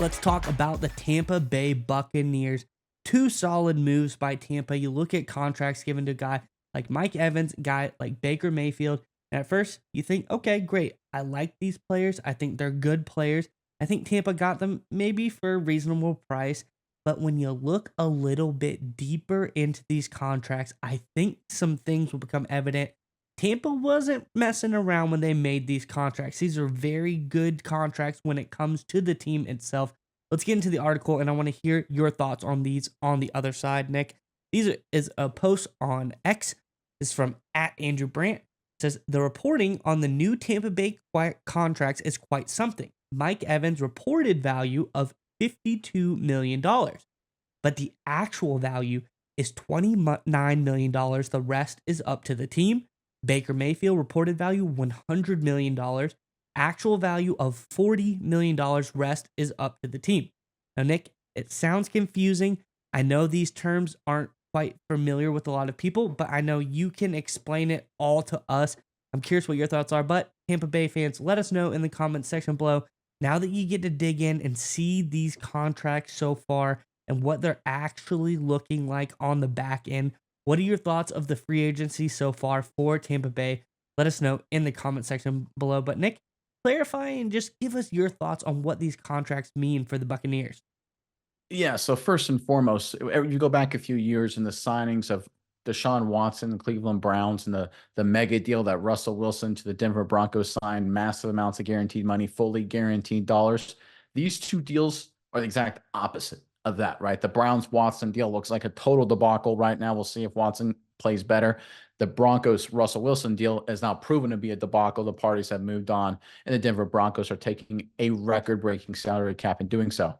let's talk about the Tampa Bay Buccaneers. Two solid moves by Tampa. You look at contracts given to a guy like Mike Evans, a guy like Baker Mayfield. And at first, you think, okay, great. I like these players. I think they're good players. I think Tampa got them maybe for a reasonable price. But when you look a little bit deeper into these contracts, I think some things will become evident. Tampa wasn't messing around when they made these contracts. These are very good contracts when it comes to the team itself. Let's get into the article, and I want to hear your thoughts on these on the other side, Nick. Is a post on X. This is from at Andrew Brandt. It says the reporting on the new Tampa Bay contracts is quite something. Mike Evans' reported value of $52 million, but the actual value is $29 million. The rest is up to the team. Baker Mayfield reported value $100 million. Actual value of $40 million. Rest is up to the team. Now, Nick, it sounds confusing. I know these terms aren't quite familiar with a lot of people, but I know you can explain it all to us. I'm curious what your thoughts are, but Tampa Bay fans, let us know in the comments section below. Now that you get to dig in and see these contracts so far and what they're actually looking like on the back end, what are your thoughts of the free agency so far for Tampa Bay? Let us know in the comment section below. But Nick, clarify and just give us your thoughts on what these contracts mean for the Buccaneers. Yeah, so first and foremost, you go back a few years in the signings of Deshaun Watson, the Cleveland Browns, and the mega deal that Russell Wilson to the Denver Broncos signed, massive amounts of guaranteed money, fully guaranteed dollars. These two deals are the exact opposite of that, right? The Browns Watson deal looks like a total debacle right now. We'll see if Watson plays better. The Broncos Russell Wilson deal is now proven to be a debacle. The parties have moved on, and the Denver Broncos are taking a record-breaking salary cap in doing so.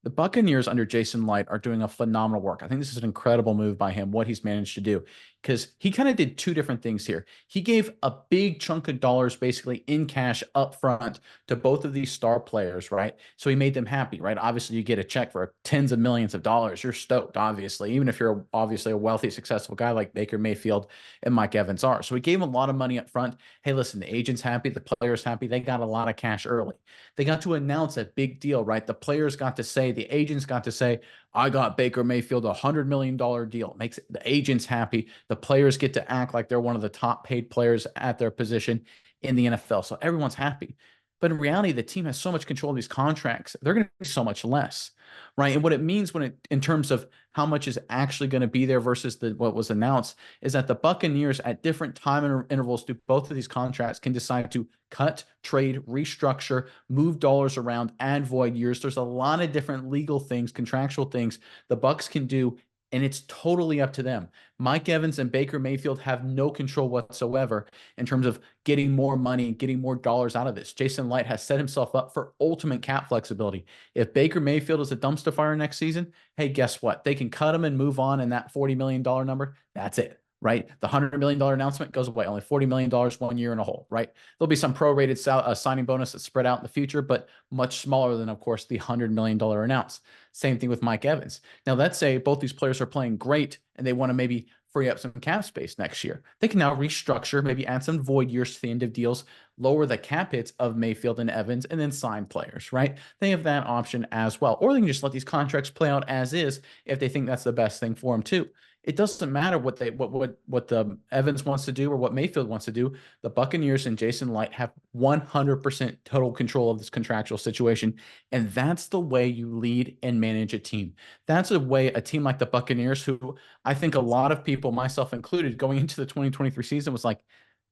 The Buccaneers under Jason Light are doing a phenomenal work. I think this is an incredible move by him, what he's managed to do, because he kind of did two different things here. He gave a big chunk of dollars basically in cash up front to both of these star players, right? So he made them happy, right? Obviously, you get a check for tens of millions of dollars. You're stoked, obviously, even if you're obviously a wealthy, successful guy like Baker Mayfield and Mike Evans are. So he gave him a lot of money up front. Hey, listen, the agent's happy, the player's happy. They got a lot of cash early. They got to announce a big deal, right? The players got to say, the agents got to say, I got Baker Mayfield $100 million deal. Makes the agents happy. The players get to act like they're one of the top paid players at their position in the NFL. So everyone's happy. But in reality, the team has so much control of these contracts. They're going to be so much less, right? And what it means in terms of how much is actually going to be there versus what was announced is that the Buccaneers at different time intervals through both of these contracts can decide to cut, trade, restructure, move dollars around, add void years. There's a lot of different legal things, contractual things the Bucs can do, and it's totally up to them. Mike Evans and Baker Mayfield have no control whatsoever in terms of getting more money, getting more dollars out of this. Jason Light has set himself up for ultimate cap flexibility. If Baker Mayfield is a dumpster fire next season, hey, guess what? They can cut him and move on, and that $40 million number, that's it. Right? The $100 million announcement goes away. Only $40 million 1 year in a hole, right? There'll be some prorated signing bonus that's spread out in the future, but much smaller than, of course, the $100 million announced. Same thing with Mike Evans. Now, let's say both these players are playing great and they want to maybe free up some cap space next year. They can now restructure, maybe add some void years to the end of deals, lower the cap hits of Mayfield and Evans, and then sign players, right? They have that option as well. Or they can just let these contracts play out as is if they think that's the best thing for them too. It doesn't matter what the Evans wants to do or what Mayfield wants to do. The Buccaneers and Jason Light have 100% total control of this contractual situation, and that's the way you lead and manage a team. That's the way a team like the Buccaneers, who I think a lot of people, myself included, going into the 2023 season was like,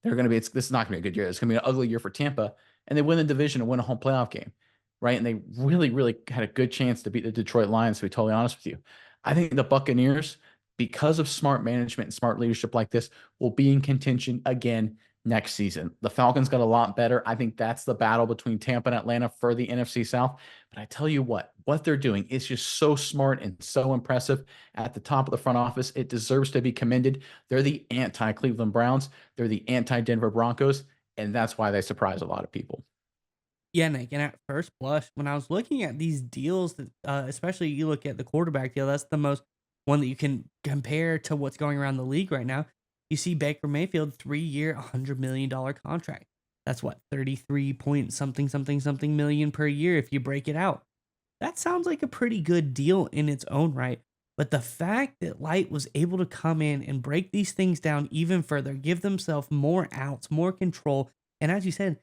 this is not going to be a good year. It's going to be an ugly year for Tampa, and they win the division and win a home playoff game, right? And they really, really had a good chance to beat the Detroit Lions. To be totally honest with you, I think the Buccaneers, because of smart management and smart leadership like this, will be in contention again next season. The Falcons got a lot better. I think that's the battle between Tampa and Atlanta for the NFC South. But I tell you what they're doing is just so smart and so impressive at the top of the front office. It deserves to be commended. They're the anti-Cleveland Browns. They're the anti-Denver Broncos. And that's why they surprise a lot of people. Yeah, Nick, and at first blush, when I was looking at these deals, especially you look at the quarterback deal, that's the most one that you can compare to what's going around the league right now. You see Baker Mayfield, 3 year, $100 million contract. That's what, 33 point something million per year if you break it out. that sounds like a pretty good deal in its own right. But the fact that Light was able to come in and break these things down even further, give themselves more outs, more control, and as you said,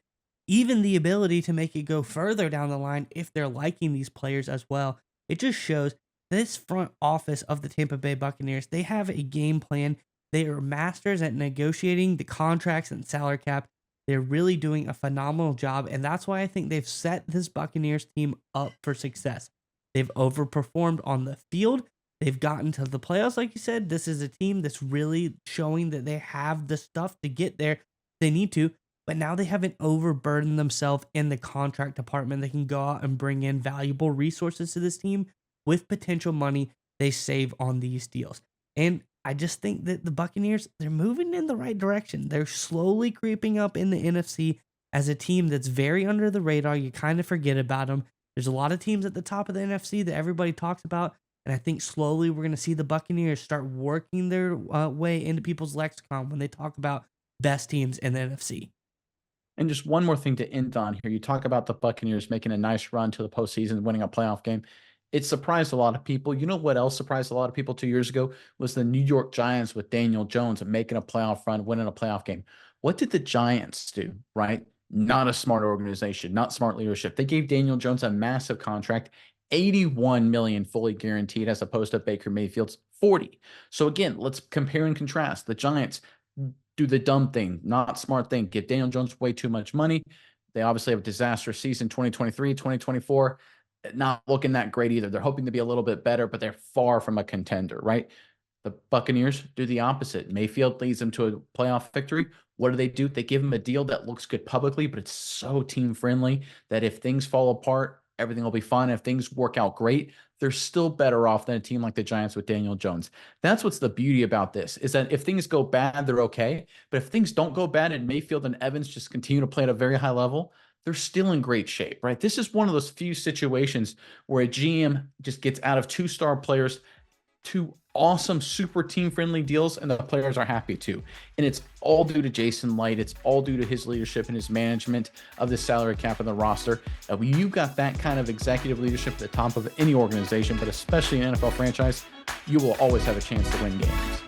even the ability to make it go further down the line if they're liking these players as well. It just shows this front office of the Tampa Bay Buccaneers, they have a game plan. They are masters at negotiating the contracts and salary cap. They're really doing a phenomenal job, and that's why I think they've set this Buccaneers team up for success. They've overperformed on the field. They've gotten to the playoffs, like you said. This is a team that's really showing that they have the stuff to get there. They need to, but now they haven't overburdened themselves in the contract department. They can go out and bring in valuable resources to this team with potential money they save on these deals. And I just think that the Buccaneers, they're moving in the right direction. They're slowly creeping up in the NFC as a team that's very under the radar. You kind of forget about them. There's a lot of teams at the top of the NFC that everybody talks about. And I think slowly we're going to see the Buccaneers start working their way into people's lexicon when they talk about best teams in the NFC. And just one more thing to end on here. You talk about the Buccaneers making a nice run to the postseason, winning a playoff game. It surprised a lot of people. You know what else surprised a lot of people 2 years ago was the New York Giants with Daniel Jones and making a playoff run, winning a playoff game. What did the Giants do, right? Not a smart organization, not smart leadership. They gave Daniel Jones a massive contract, 81 million fully guaranteed, as opposed to Baker Mayfield's 40. So again, let's compare and contrast. The Giants do the dumb thing, not smart thing, give Daniel Jones way too much money. They obviously have a disastrous season 2023, 2024. Not looking that great either. They're hoping to be a little bit better, but they're far from a contender, right? The Buccaneers do the opposite. Mayfield leads them to a playoff victory. What do? They give him a deal that looks good publicly, but it's so team friendly that if things fall apart, everything will be fine. If things work out great, they're still better off than a team like the Giants with Daniel Jones. That's what's the beauty about this, is that if things go bad, they're okay. But if things don't go bad and Mayfield and Evans just continue to play at a very high level, they're still in great shape, right? This is one of those few situations where a GM just gets out of two-star players two awesome, super team-friendly deals, and the players are happy too. And it's all due to Jason Light. It's all due to his leadership and his management of the salary cap and the roster. And when you've got that kind of executive leadership at the top of any organization, but especially an NFL franchise, you will always have a chance to win games.